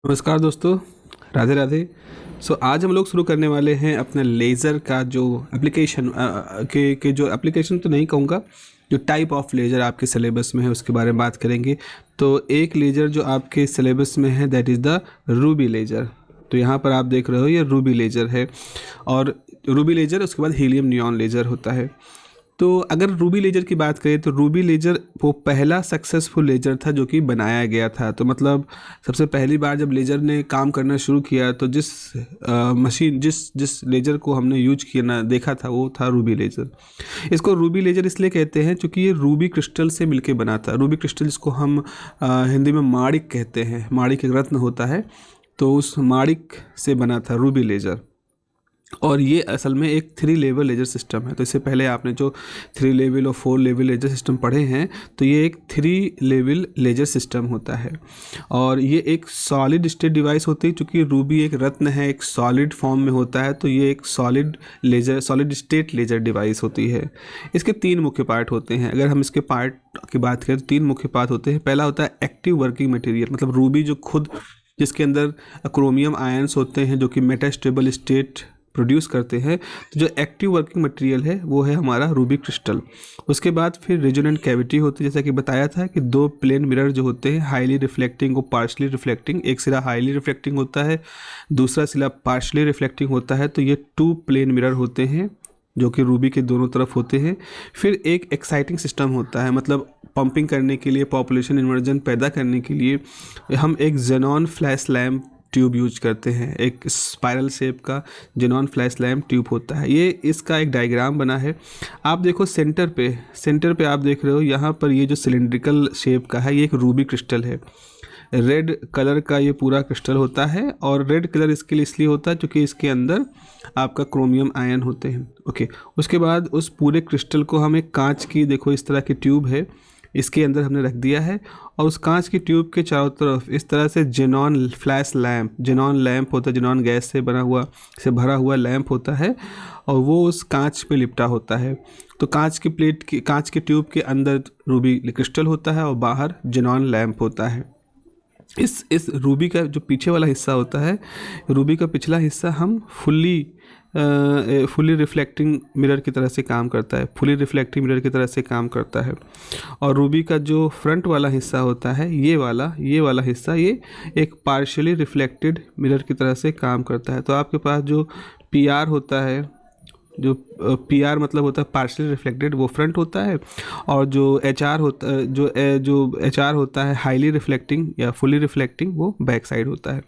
नमस्कार दोस्तों, राधे राधे। आज हम लोग शुरू करने वाले हैं अपने लेज़र का जो एप्लीकेशन के जो एप्लीकेशन तो नहीं कहूँगा, जो टाइप ऑफ लेज़र आपके सिलेबस में है उसके बारे में बात करेंगे। तो एक लेज़र जो आपके सिलेबस में है that is the Ruby laser. तो यहाँ पर आप देख रहे हो ये रूबी लेज़र है, और रूबी लेज़र उसके बाद हीलियम नियॉन लेज़र होता है। तो अगर रूबी लेज़र की बात करें तो रूबी लेज़र वो पहला सक्सेसफुल लेज़र था जो कि बनाया गया था। तो मतलब सबसे पहली बार जब लेज़र ने काम करना शुरू किया तो जिस लेज़र को हमने यूज किया ना देखा था वो था रूबी लेज़र। इसको रूबी लेज़र इसलिए कहते हैं क्योंकि ये रूबी क्रिस्टल से मिलके बना था। रूबी क्रिस्टल जिसको हम हिंदी में माणिक कहते हैं, माणिक एक रत्न होता है, तो उस माणिक से बना था रूबी लेज़र। और ये असल में एक 3 लेवल लेज़र सिस्टम है। तो इससे पहले आपने जो 3 लेवल और 4 लेवल लेज़र सिस्टम पढ़े हैं, तो ये एक 3 लेवल लेज़र सिस्टम होता है। और ये एक सॉलिड स्टेट डिवाइस होती है, क्योंकि रूबी एक रत्न है, एक सॉलिड फॉर्म में होता है, तो ये एक सॉलिड स्टेट लेज़र डिवाइस होती है। इसके 3 मुख्य पार्ट होते हैं। अगर हम इसके पार्ट की बात करें तो 3 मुख्य पार्ट होते हैं। पहला होता है एक्टिव वर्किंग मटेरियल, मतलब रूबी जो खुद जिसके अंदर क्रोमियम आयंस होते हैं जो कि मेटास्टेबल स्टेट प्रोड्यूस करते हैं। तो जो एक्टिव वर्किंग मटेरियल है वो है हमारा रूबी क्रिस्टल। उसके बाद फिर रेजोनेंट कैविटी होती है, जैसा कि बताया था कि 2 प्लेन मिरर जो होते हैं, हाईली रिफ्लेक्टिंग और पार्शली रिफ्लेक्टिंग। एक सिरा हाईली रिफ्लेक्टिंग होता है, दूसरा सिरा पार्शली रिफ्लेक्टिंग होता है। तो ये 2 प्लेन मिरर होते हैं जो कि रूबी के दोनों तरफ होते हैं। फिर एक एक्साइटिंग सिस्टम होता है, मतलब पंपिंग करने के लिए, पॉपुलेशन इन्वर्जन पैदा करने के लिए हम एक xenon flash lamp tube use करते हैं। एक स्पाइरल शेप का जेनॉन फ्लैश लैम्प ट्यूब होता है। ये इसका एक डायग्राम बना है। आप देखो सेंटर पे आप देख रहे हो, यहाँ पर ये जो सिलेंड्रिकल शेप का है ये एक रूबी क्रिस्टल है। रेड कलर का ये पूरा क्रिस्टल होता है, और रेड कलर इसके लिए इसलिए होता है क्योंकि इसके अंदर आपका क्रोमियम आयन होते हैं। ओके, उसके बाद उस पूरे क्रिस्टल को हम एक कांच की, देखो इस तरह की ट्यूब है, इसके अंदर हमने रख दिया है, और उस कांच की ट्यूब के चारों तरफ इस तरह से xenon flash lamp, xenon lamp होता है, जेनॉन गैस से भरा हुआ लैम्प होता है, और वो उस कांच पे लिपटा होता है। तो कांच की ट्यूब के अंदर रूबी क्रिस्टल होता है और बाहर जेनॉन लैम्प होता है। इस रूबी का जो पीछे वाला हिस्सा होता है, रूबी का पिछला हिस्सा हम फुली रिफ्लेक्टिंग मिरर की तरह से काम करता है, फुली रिफ्लेक्टिंग मिरर की तरह से काम करता है। और रूबी का जो फ्रंट वाला हिस्सा होता है, ये वाला हिस्सा, ये एक पार्शियली रिफ्लेक्टेड मिरर की तरह से काम करता है। तो आपके पास जो पी आर होता है, जो पी आर मतलब होता है पार्शियली रिफ्लेक्टेड, वो फ्रंट होता है, और जो एच आर होता है, जो एच आर होता है हाईली रिफ्लेक्टिंग या फुली रिफ्लेक्टिंग, वो बैक साइड होता है।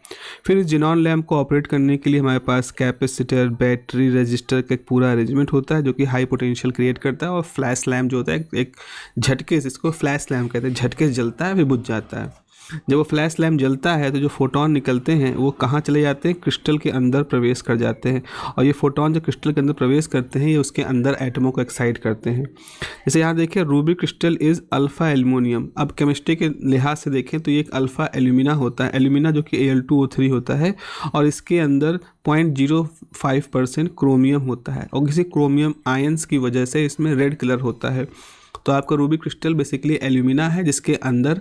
फिर इस जिनॉन लैम्प को ऑपरेट करने के लिए हमारे पास कैपेसिटर, बैटरी, रजिस्टर का एक पूरा अरेंजमेंट होता है जो कि हाई पोटेंशियल क्रिएट करता है। और फ्लैश लैम्प जो होता है एक झटके से, इसको फ्लैश लैम्प कहते हैं, झटके से जलता है फिर बुझ जाता है। जब वो फ्लैश लैम्प जलता है तो जो फोटोन निकलते हैं वो कहाँ चले जाते हैं, क्रिस्टल के अंदर प्रवेश कर जाते हैं। और ये फोटोन जो क्रिस्टल के अंदर प्रवेश करते हैं ये उसके अंदर एटमों को एक्साइट करते हैं। जैसे यहाँ देखिए Ruby crystal is alpha aluminium. अब केमिस्ट्री के लिहाज से देखें तो ये एक अल्फ़ा एल्यूमिना होता है, एल्यूमिना जो कि Al2O3 होता है, और इसके अंदर 0.05% क्रोमियम होता है, और किसी क्रोमियम आयंस की वजह से इसमें रेड कलर होता है। तो आपका रूबी क्रिस्टल बेसिकली एल्यूमिना है जिसके अंदर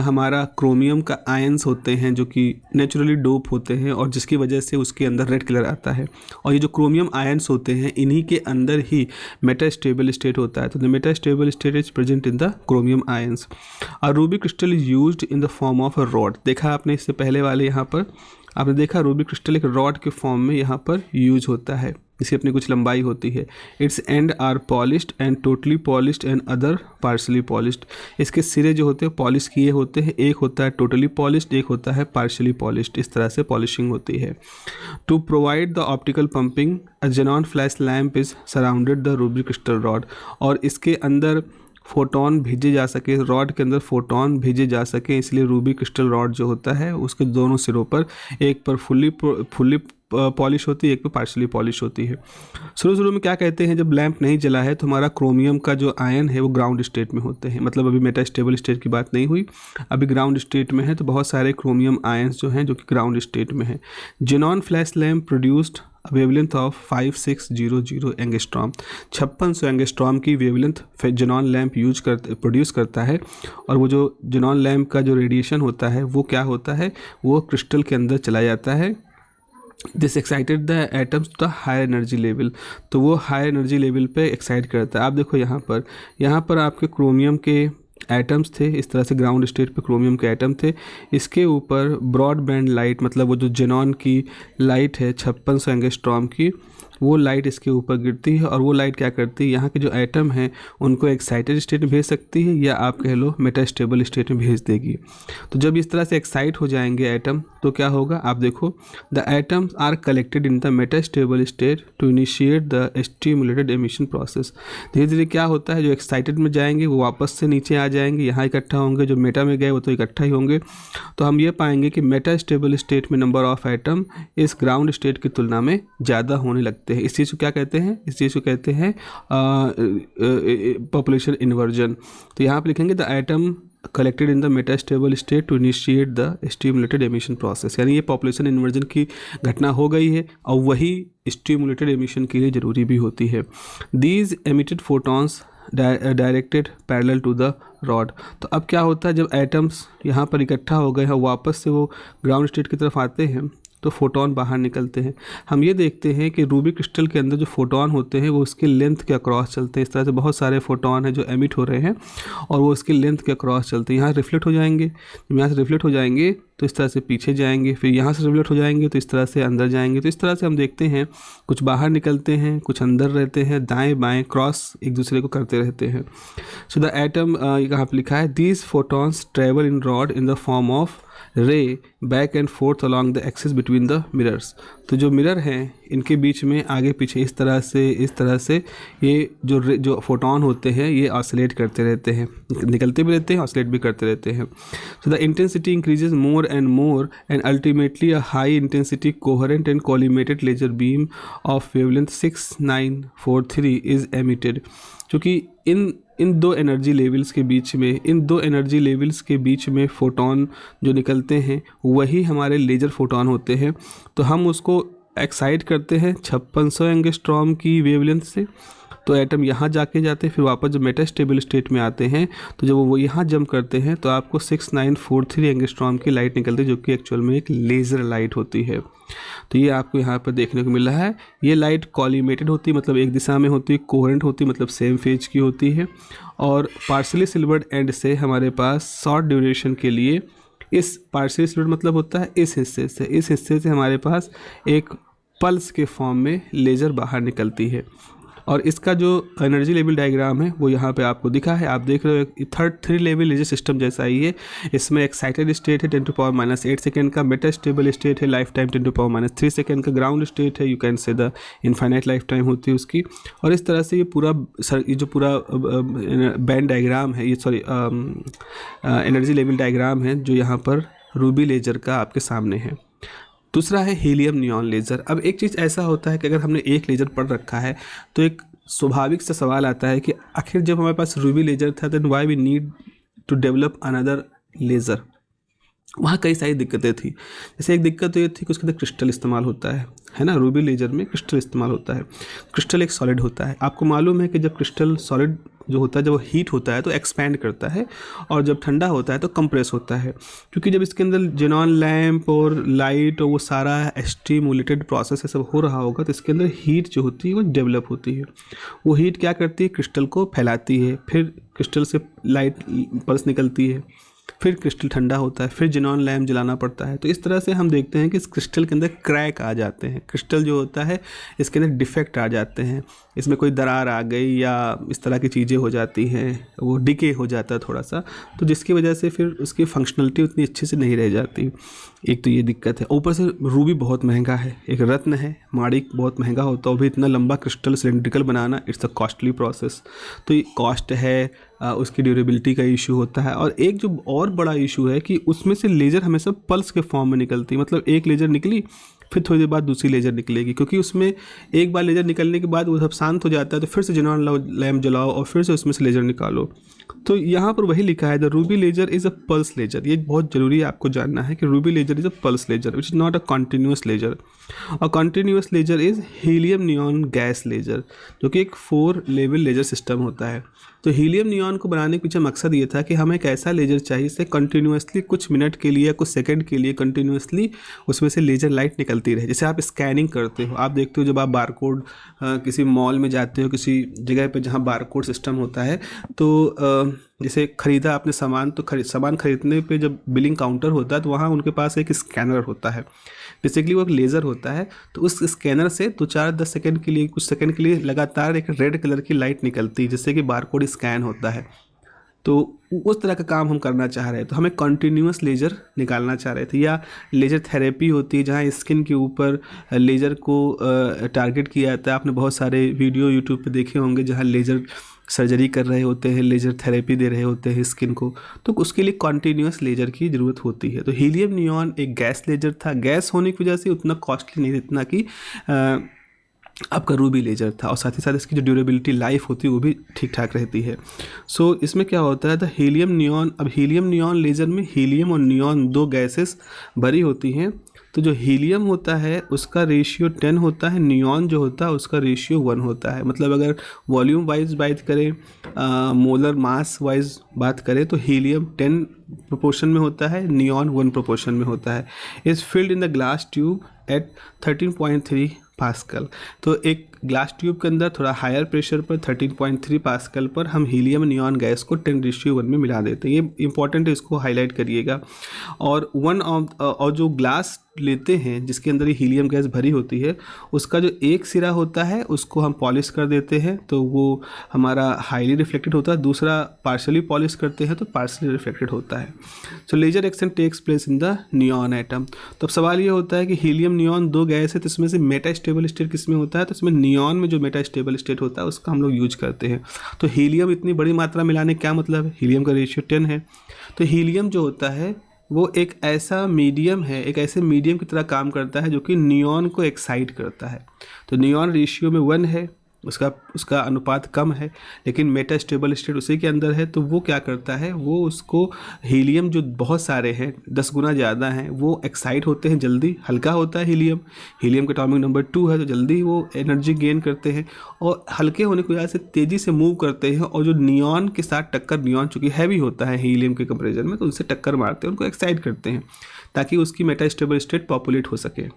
हमारा क्रोमियम का आयंस होते हैं जो कि नेचुरली डोप होते हैं, और जिसकी वजह से उसके अंदर रेड कलर आता है। और ये जो क्रोमियम आयंस होते हैं इन्हीं के अंदर ही मेटास्टेबल स्टेट होता है। तो the metastable state is present in the chromium ions. और ruby crystal is used in the form of a rod. देखा आपने इससे पहले वाले यहाँ पर आपने देखा रूबी क्रिस्टल एक रॉड के फॉर्म में यहाँ पर यूज होता है, इसकी अपनी कुछ लंबाई होती है। Its end are polished and totally polished and other partially polished. इसके सिरे जो होते हैं पॉलिश किए होते हैं, एक होता है टोटली पॉलिश्ड, एक होता है पार्शली पॉलिश्ड। इस तरह से पॉलिशिंग होती है। To provide the optical pumping a xenon flash lamp is surrounded the ruby crystal rod. और इसके अंदर फोटोन भेजे जा सके, रॉड के अंदर फोटोन भेजे जा सके, इसलिए रूबी क्रिस्टल रॉड जो होता है उसके दोनों सिरों पर, एक पर फुल्ली पॉलिश होती है, एक पे पार्शली पॉलिश होती है। शुरू शुरू में क्या कहते हैं, जब लैंप नहीं जला है तो हमारा क्रोमियम का जो आयन है वो ग्राउंड स्टेट में होते हैं, मतलब अभी मेटास्टेबल स्टेट की बात नहीं हुई, अभी ग्राउंड स्टेट में है। तो बहुत सारे क्रोमियम आयन्स जो हैं जो कि ग्राउंड स्टेट में है। Xenon flash lamp produced wavelength of 5600 angstrom, 5600 angstrom की वेवलेंथ जेनॉन लैम्प प्रोड्यूस करता है। और वो जो जेनॉन लैम्प का जो रेडिएशन होता है वो क्या होता है, वो क्रिस्टल के अंदर चला जाता है। This excited the atoms to the higher energy level, तो वो हायर एनर्जी लेवल पे एक्साइट करता है। आप देखो यहाँ पर आपके क्रोमियम के एटम्स थे, इस तरह से ग्राउंड स्टेट पे क्रोमियम के एटम थे। इसके ऊपर ब्रॉड बैंड लाइट, मतलब वो जो जेनॉन की लाइट है 5600 एंगस्ट्रॉम की, वो लाइट इसके ऊपर गिरती है और वो लाइट क्या करती है, यहाँ के जो एटम हैं उनको एक्साइटेड स्टेट में भेज सकती है या आप कह लो मेटास्टेबल स्टेट में भेज देगी। तो जब इस तरह से एक्साइट हो जाएंगे एटम तो क्या होगा, आप देखो, the atoms are collected in the metastable state to initiate the stimulated emission process. धीरे धीरे क्या होता है, जो एक्साइटेड में जाएंगे वो वापस से नीचे आ जाएंगे, यहाँ इकट्ठा होंगे, जो मेटा में गए वो तो इकट्ठा ही होंगे। तो हम ये पाएंगे कि मेटास्टेबल स्टेट में नंबर ऑफ एटम इस ग्राउंड स्टेट की तुलना में ज़्यादा होने लगते हैं। इस चीज़ को क्या कहते हैं, इस चीज़ को कहते हैं पॉपुलेशन इन्वर्जन। तो यहाँ पे लिखेंगे the atom collected in the metastable state to initiate the stimulated emission process, यानी ये पॉपुलेशन इन्वर्जन की घटना हो गई है और वही स्टिमुलेटेड एमिशन के लिए ज़रूरी भी होती है। These emitted photons directed parallel to the rod. तो अब क्या होता है, जब एटम्स यहाँ पर इकट्ठा हो गए हैं वापस से वो ग्राउंड स्टेट की तरफ आते हैं तो फोटोन बाहर निकलते हैं। हम ये देखते हैं कि रूबी क्रिस्टल के अंदर जो फोटोन होते हैं वो उसके लेंथ के अक्रॉस चलते हैं। इस तरह से बहुत सारे फोटोन हैं जो एमिट हो रहे हैं और वो उसके लेंथ के अक्रॉस चलते हैं। यहाँ रिफ्लेक्ट हो जाएंगे, जब यहाँ से रिफ्लेक्ट हो जाएंगे तो इस तरह से पीछे जाएंगे, फिर यहाँ से रिफ्लेक्ट हो जाएंगे तो इस तरह से अंदर जाएंगे। तो इस तरह से हम देखते हैं कुछ बाहर निकलते हैं, कुछ अंदर रहते हैं, दाएँ बाएँ क्रॉस एक दूसरे को करते रहते हैं। सो द एटम, यहाँ पर लिखा है, these photons travel in rod in the form of रे back and fourth along the axis between the mirrors. तो जो मिरर हैं इनके बीच में आगे पीछे इस तरह से ये जो फोटोन होते हैं ये ऑसिलेट करते रहते हैं, निकलते भी रहते हैं, ऑसिलेट भी करते रहते हैं। So the intensity increases more and ultimately a high intensity coherent and collimated laser beam of wavelength 6943 is emitted. क्योंकि इन दो एनर्जी लेवल्स के बीच में फोटोन जो निकलते हैं वही हमारे लेजर फोटोन होते हैं। तो हम उसको एक्साइट करते हैं 5600 एंगस्ट्रॉम की वेवलेंथ से, तो एटम यहाँ जाके जाते हैं, फिर वापस जब मेटास्टेबल स्टेट में आते हैं तो जब वो यहाँ जंप करते हैं तो आपको 6943 एंगस्ट्रॉम की लाइट निकलती है जो कि एक्चुअल में एक लेज़र लाइट होती है। तो ये आपको यहाँ पर देखने को मिल रहा है। ये लाइट कॉलिमेटेड होती है, मतलब एक दिशा में होती है, कोहेरेंट होती है, मतलब सेम फेज की होती है, और पार्शियली सिल्वर्ड एंड से हमारे पास शॉर्ट ड्यूरेशन के लिए इस पार्शियली सिल्वर्ड मतलब होता है इस हिस्से से हमारे पास एक पल्स के फॉर्म में लेज़र बाहर निकलती है। और इसका जो एनर्जी लेवल डायग्राम है वो यहाँ पे आपको दिखा है, आप देख रहे हो थ्री लेवल लेजर सिस्टम जैसा ही है। इसमें एक्साइटेड स्टेट है 10⁻⁸ सेकेंड का, मेटास्टेबल स्टेट है लाइफ टाइम 10⁻³ सेकेंड का, ग्राउंड स्टेट है you can say the infinite life time होती है उसकी। और इस तरह से ये जो पूरा बैंड डायग्राम है, ये सॉरी एनर्जी लेवल डायग्राम है जो यहाँ पर रूबी लेजर का आपके सामने है। दूसरा है हीलियम नियॉन लेज़र। अब एक चीज़ ऐसा होता है कि अगर हमने एक लेज़र पढ़ रखा है तो एक स्वाभाविक सा सवाल आता है कि आखिर जब हमारे पास रूबी लेज़र था then why we need to develop another laser. वहाँ कई सारी दिक्कतें थी। जैसे एक दिक्कत तो ये थी कि उसके अंदर क्रिस्टल इस्तेमाल होता है ना, रूबी लेज़र में क्रिस्टल इस्तेमाल होता है। क्रिस्टल एक सॉलिड होता है, आपको मालूम है कि जब क्रिस्टल सॉलिड जो होता है जब वो हीट होता है तो एक्सपैंड करता है और जब ठंडा होता है तो कंप्रेस होता है। क्योंकि जब इसके अंदर जेनॉन लैम्प और लाइट और वो सारा स्टिमुलेटेड प्रोसेस सब हो रहा होगा तो इसके अंदर हीट जो होती है वो डेवलप होती है। वो हीट क्या करती है, क्रिस्टल को फैलाती है, फिर क्रिस्टल से लाइट पल्स निकलती है, फिर क्रिस्टल ठंडा होता है, फिर जेनॉन लैम्प जलाना पड़ता है। तो इस तरह से हम देखते हैं कि इस क्रिस्टल के अंदर क्रैक आ जाते हैं, क्रिस्टल जो होता है इसके अंदर डिफेक्ट आ जाते हैं, इसमें कोई दरार आ गई या इस तरह की चीज़ें हो जाती हैं, वो डिके हो जाता है थोड़ा सा, तो जिसकी वजह से फिर उसकी फंक्शनलिटी उतनी अच्छे से नहीं रह जाती। एक तो ये दिक्कत है, ऊपर से रूबी बहुत महंगा है, एक रत्न है, माणिक बहुत महंगा होता है, वो भी इतना लंबा crystal cylindrical banana it's a costly process. तो ये कॉस्ट है, उसकी ड्यूरेबिलिटी का इशू होता है। और एक जो और बड़ा इशू है कि उसमें से लेज़र हमेशा पल्स के फॉर्म में निकलती है, मतलब एक लेज़र निकली फिर थोड़ी देर बाद दूसरी लेज़र निकलेगी, क्योंकि उसमें एक बार लेज़र निकलने के बाद वो सब शांत हो जाता है, तो फिर से ज़ेनॉन लैम्प जलाओ और फिर से उसमें से लेज़र निकालो। तो यहाँ पर वही लिखा है, the ruby laser is a pulse laser. ये बहुत ज़रूरी है आपको जानना है कि ruby laser is a pulse laser which is not a continuous laser. और continuous laser is helium neon gas laser, जो कि एक 4 लेवल लेजर सिस्टम होता है। तो हीलियम नियॉन को बनाने के पीछे मकसद ये था कि हमें एक ऐसा लेजर चाहिए जिससे कंटिन्यूसली कुछ मिनट के लिए या कुछ सेकंड के लिए कंटिन्यूसली उसमें से लेजर लाइट निकलती रहे। जैसे आप स्कैनिंग करते हो, आप देखते हो जब आप बारकोड किसी मॉल में जाते हो, किसी जगह पे जहाँ बारकोड सिस्टम होता है, तो जैसे ख़रीदा आपने सामान, तो सामान खरीदने पे जब बिलिंग काउंटर होता है तो वहाँ उनके पास एक स्कैनर होता है, बेसिकली वो एक लेज़र होता है। तो उस स्कैनर से 2-4-10 सेकंड के लिए, कुछ सेकंड के लिए लगातार एक रेड कलर की लाइट निकलती है, जिससे कि बारकोड स्कैन होता है। तो उस तरह का काम हम करना चाह रहे थे, तो हमें कंटिन्यूस लेज़र निकालना चाह रहे थे। या लेज़र थेरेपी होती है जहाँ स्किन के ऊपर लेज़र को टारगेट किया जाता है। आपने बहुत सारे वीडियो यूट्यूब पे देखे होंगे जहाँ लेज़र सर्जरी कर रहे होते हैं, लेज़र थेरेपी दे रहे होते हैं स्किन को, तो उसके लिए कॉन्टीन्यूस लेज़र की ज़रूरत होती है। तो हीलियम नियॉन एक गैस लेज़र था, गैस होने की वजह से उतना कॉस्टली नहीं, इतना कि आपका रूबी लेज़र था, और साथ ही साथ इसकी जो ड्यूरेबिलिटी लाइफ होती है वो भी ठीक ठाक रहती है। सो इसमें क्या होता है, द हीलियम नियॉन, अब हीलियम नियॉन लेज़र में हीलियम और नियॉन 2 गैसेस भरी होती हैं। तो जो हीलियम होता है उसका रेशियो 10 होता है, नियॉन जो होता है उसका रेशियो 1 होता है। मतलब अगर वॉल्यूम वाइज बात करें, मोलर मास वाइज बात करें, तो हीलियम 10 प्रोपोर्शन में होता है, नियॉन 1 प्रोपोर्शन में होता है। Is filled in the glass tube at 13.3 pascal. तो एक ग्लास ट्यूब के अंदर थोड़ा हायर प्रेशर पर 13.3 पास्कल पर हम हीलियम नियॉन गैस को 10:1 में मिला देते हैं। ये इंपॉर्टेंट है, इसको हाईलाइट करिएगा। और और जो ग्लास लेते हैं जिसके अंदर ये हीलियम गैस भरी होती है, उसका जो एक सिरा होता है उसको हम पॉलिश कर देते हैं, तो वो हमारा हाईली रिफ्लेक्टेड होता है। दूसरा पार्शली पॉलिश करते हैं तो पार्शली रिफ्लेक्टेड होता है। So laser action takes place in the neon atom. तो अब सवाल ये होता है कि हीलियम नियॉन 2 गैस है, तो इसमें से मेटा स्टेबल स्टेट किस में होता है? तो इसमें नियॉन में जो मेटा स्टेबल स्टेट होता है उसका हम लोग यूज करते हैं। तो हीलियम इतनी बड़ी मात्रा मिलाने क्या मतलब है? हीलियम का रेशियो 10 है। तो हीलियम जो होता है वो एक ऐसा मीडियम है, एक ऐसे मीडियम की तरह काम करता है जो कि नियॉन को एक्साइट करता है। तो नियॉन रेशियो में 1 है, उसका अनुपात कम है, लेकिन मेटा स्टेबल स्टेट उसी के अंदर है। तो वो क्या करता है, वो उसको हीलियम जो बहुत सारे हैं, 10 गुना ज़्यादा हैं, वो एक्साइट होते हैं जल्दी। हल्का होता है हीलियम का एटॉमिक नंबर 2 है, तो जल्दी वो एनर्जी गेन करते हैं, और हल्के होने की वजह से तेज़ी से मूव करते हैं। और जो नियॉन के साथ टक्कर, नियॉन चूँकि हैवी होता है हीलियम के कंपेरिजन में, तो उनसे टक्कर मारते हैं, उनको एक्साइट करते हैं ताकि उसकी मेटा स्टेबल स्टेट पॉपुलेट हो सके।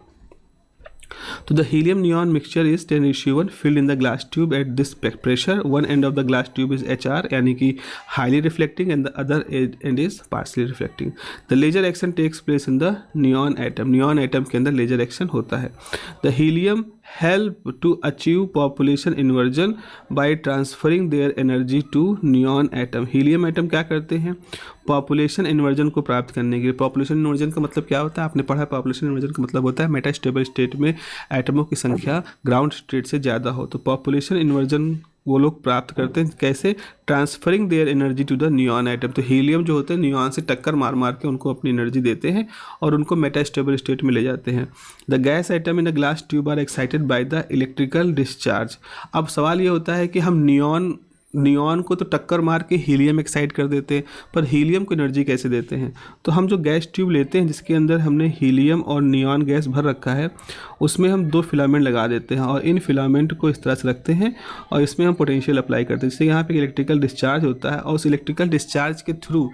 तो the helium neon mixture is 10:1 filled in the glass tube at this pressure. One end of the glass tube is HR, यानी कि highly reflecting, and the other end is partially reflecting. The laser action takes place in the neon atom. Neon atom के अंदर laser action होता है. The helium help to achieve population inversion by transferring their energy to neon atom. Helium atom क्या करते हैं? Population inversion को प्राप्त करने के लिए। पॉपुलेशन इन्वर्जन का मतलब क्या होता है? आपने पढ़ा, पॉपुलेशन इन्वर्जन का मतलब होता है मेटा स्टेबल स्टेट में एटमों की संख्या ग्राउंड स्टेट से ज़्यादा हो। तो पॉपुलेशन इन्वर्जन वो लोग प्राप्त करते हैं कैसे? Transferring their energy to the neon atom. तो हीलियम जो होते हैं नियॉन से टक्कर मार मार के उनको अपनी एनर्जी देते हैं और उनको मेटा स्टेबल स्टेट में ले जाते हैं। The gas atom in the glass tube are excited by the electrical discharge. अब सवाल ये होता है कि हम नियॉन को तो टक्कर मार के हीलियम एक्साइट कर देते हैं, पर हीलियम को एनर्जी कैसे देते हैं? तो हम जो गैस ट्यूब लेते हैं जिसके अंदर हमने हीलियम और नियॉन गैस भर रखा है, उसमें हम 2 फिलामेंट लगा देते हैं और इन फिलामेंट को इस तरह से रखते हैं और इसमें हम पोटेंशियल अप्लाई करते हैं, जिससे यहाँ पे इलेक्ट्रिकल डिस्चार्ज होता है और उस इलेक्ट्रिकल डिस्चार्ज के थ्रू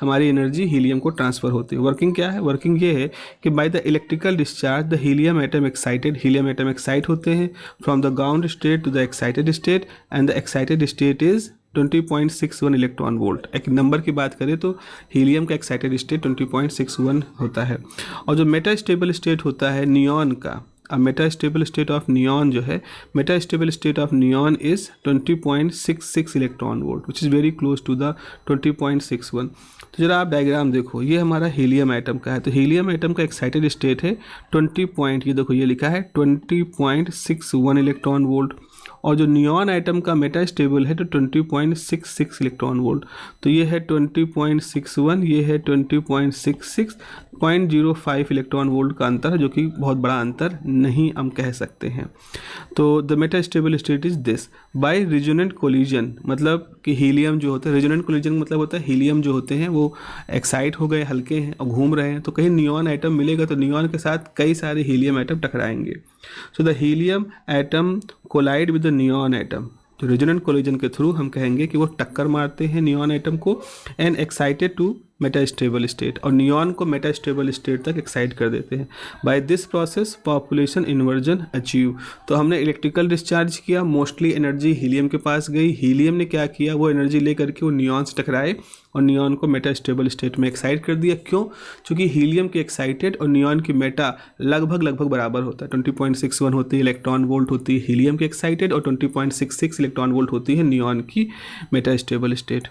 हमारी एनर्जी हीलियम को ट्रांसफ़र होती है। वर्किंग क्या है? वर्किंग ये है कि by the electrical discharge the helium atom excite होते हैं from the ground state to the excited state, and the excited state is 20.61 electron volt. एक नंबर की बात करें तो हीलियम का एक्साइटेड स्टेट 20.61 होता है। और जो मेटा स्टेबल स्टेट होता है नियॉन का, meta stable state of neon जो है, meta stable state of neon is 20.66 electron volt, which is very close to the 20.61। तो जरा आप डायग्राम देखो, ये हमारा हीलियम एटम का है। तो हीलियम एटम का एक्साइटेड स्टेट है 20 ये देखो ये लिखा है 20.61 इलेक्ट्रॉन वोल्ट, और जो नियॉन एटम का मेटा स्टेबल है तो 20.66 इलेक्ट्रॉन वोल्ट। तो ये है 20.61, ये है 20.66, 0.05 इलेक्ट्रॉन वोल्ट का अंतर है, जो कि बहुत बड़ा अंतर नहीं हम कह सकते हैं। तो the metastable state is this by resonant collision, मतलब कि हीलियम जो होता है, रिजोनेंट कोलिजन मतलब होता है हीलियम जो होते हैं वो एक्साइट हो गए, हल्के हैं और घूम रहे हैं, तो कहीं नियॉन एटम मिलेगा तो नियॉन के साथ कई सारे हीलियम एटम टकराएंगे। So the helium atom collide with the neon atom, तो रेजोनेंट कोलिजन के थ्रू हम कहेंगे कि वो टक्कर मारते हैं नियॉन एटम को and excited to metastable state, और नियॉन को मेटास्टेबल स्टेट तक एक्साइट कर देते हैं। By this process population inversion achieve, तो हमने इलेक्ट्रिकल डिस्चार्ज किया, मोस्टली एनर्जी हीलियम के पास गई, हीलियम ने क्या किया, वो एनर्जी ले करके वो नियॉन से टकराए और नियॉन को मेटास्टेबल स्टेट में एक्साइट कर दिया। क्यों? क्योंकि हीलियम की एक्साइटेड और नियॉन की मेटा लगभग बराबर होता है। 20.61 होती है इलेक्ट्रॉन वोल्ट होती है हीलियम की एक्साइटेड, और 20.66 इलेक्ट्रॉन वोल्ट होती है नियॉन की metastable state.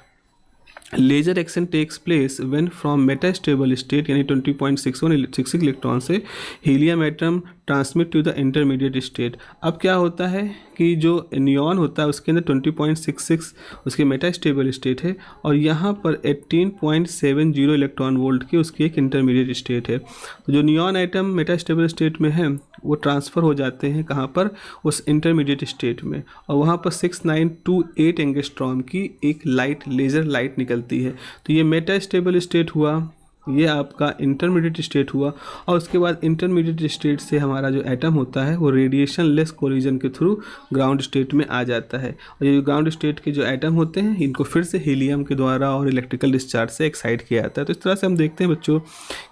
Laser action takes place when from metastable state यानी 20.66 इलेक्ट्रॉन से helium atom transmit to the intermediate state. अब क्या होता है कि जो नियॉन होता है उसके अंदर 20.66 उसकी मेटास्टेबल स्टेट है, और यहाँ पर 18.70 इलेक्ट्रॉन वोल्ट की उसकी एक इंटरमीडिएट स्टेट है। तो जो नियॉन एटम मेटास्टेबल स्टेट में है वो ट्रांसफ़र हो जाते हैं कहाँ पर, उस इंटरमीडिएट स्टेट में, और वहाँ पर 6928 एंगस्ट्रॉम की एक लाइट, लेज़र लाइट निकलती है। तो ये मेटास्टेबल स्टेट हुआ, ये आपका इंटरमीडिएट स्टेट हुआ, और उसके बाद इंटरमीडिएट स्टेट से हमारा जो एटम होता है वो रेडिएशन लेस कोलिजन के थ्रू ग्राउंड स्टेट में आ जाता है, और ये ग्राउंड स्टेट के जो एटम होते हैं इनको फिर से हीलियम के द्वारा और इलेक्ट्रिकल डिस्चार्ज से एक्साइट किया जाता है। तो इस तरह से हम देखते हैं बच्चों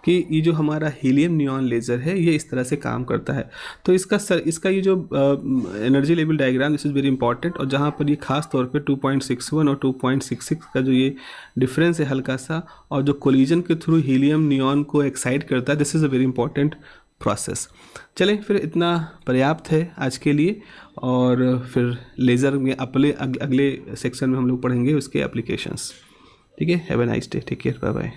कि ये जो हमारा हीलियम नियॉन लेज़र है ये इस तरह से काम करता है। तो इसका ये जो energy level diagram this is very important, और जहाँ पर ये खास तौर पे 2.61 और 2.66 का जो ये डिफरेंस है हल्का सा, और जो कोलिजन के थ्रू हीलियम नियॉन को एक्साइट करता है, this is a very important process. चलें फिर इतना पर्याप्त है आज के लिए, और फिर लेज़र में अगले सेक्शन में हम लोग पढ़ेंगे उसके एप्लीकेशंस। ठीक है, have a nice day, take care, bye bye.